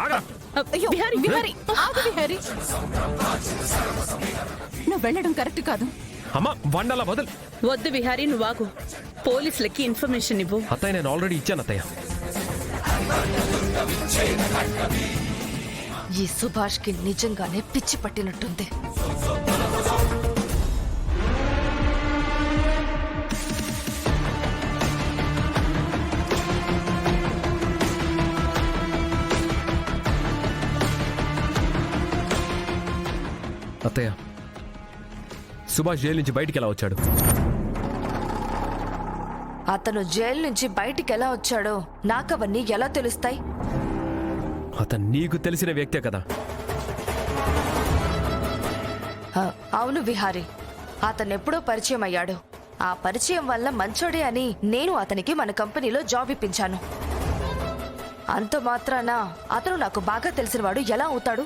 ఆగా. అయ్యో విహారీ విహారీ ఆగు విహారీ. నువ్వు వెళ్ళడం కరెక్ట్ కాదు. అమ్మా వండల వదలు. వద్దు విహారీ, నువ్వు ఆగు. పోలీసులకి ఇన్ఫర్మేషన్ ఇవ్వు. అత్తయ్య నేను ఆల్రెడీ ఇచ్చాను అత్తయ్య. ఈ సుభాష్ కి నిజంగానే పిచ్చి పట్టినట్టుంది. అత్తయ్య సుభాష్ జైలు నుంచి బయటికి ఎలా వచ్చాడు? అతను జైలు నుంచి బయటికి ఎలా వచ్చాడో నాకవన్నీ ఎలా తెలుస్తాయి? అతను నీకు తెలిసిన వ్యక్తే కదా. అవును విహారీ, అతనెప్పుడో పరిచయం అయ్యాడు. ఆ పరిచయం వల్ల మంచోడే అని నేను అతనికి మన కంపెనీలో జాబ్ ఇప్పించాను. అంత మాత్రాన అతను నాకు బాగా తెలిసినవాడు ఎలా అవుతాడు?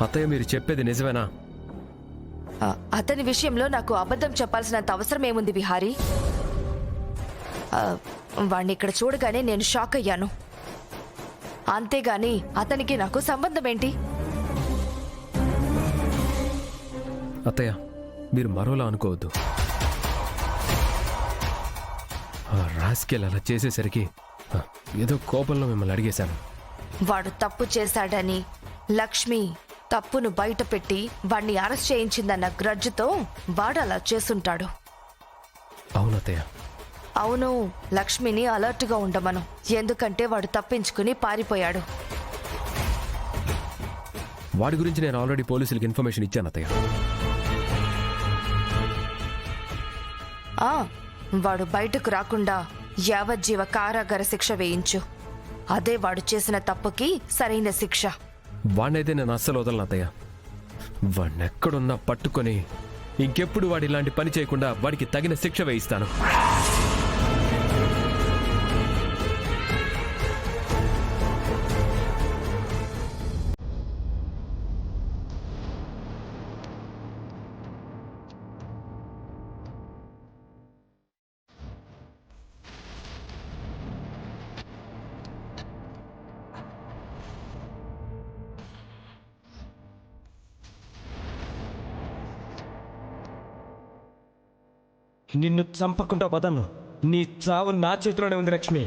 అత్తయ్య మీరు చెప్పేది నిజమేనా? అతని విషయంలో నాకు అబద్ధం చెప్పాల్సినంత అవసరం ఏముంది విహారీ? వాణ్ణి ఇక్కడ చూడగానే నేను షాక్ అయ్యాను. అంతేగాని అతనికి నాకు సంబంధం ఏంటి? అత్తయ్య మీరు మరోలా అనుకోవద్దు. ఆ రాస్కెల్ అలా చేసేసరికి ఏదో కోపంలో మిమ్మల్ని అడిగేశాను. వాడు తప్పు చేశాడని లక్ష్మి తప్పును బయట పెట్టి వాణ్ణి అరెస్ట్ చేయించిందన్న గ్రడ్జ్తో వాడు అలా చేసుంటాడు. అవునత్తయ్య. అవును, లక్ష్మిని అలర్ట్గా ఉండమను. ఎందుకంటే వాడు తప్పించుకుని పారిపోయాడు. వాడి గురించి నేను ఆల్రెడీ పోలీసులకు ఇన్ఫర్మేషన్ ఇచ్చాను అత్తయ్య. వాడు బయటకు రాకుండా యావజ్జీవ కారాగార శిక్ష వేయించు. అదే వాడు చేసిన తప్పుకి సరైన శిక్ష. వాడినైతే నేను అస్సలు వదలను అత్తయ్య. వాడినెక్కడున్నా పట్టుకొని ఇంకెప్పుడు వాడి ఇలాంటి పని చేయకుండా వాడికి తగిన శిక్ష వేయిస్తాను. నిన్ను చంపకుండా వదను. నీ చావు నా చేతిలోనే ఉంది లక్ష్మి.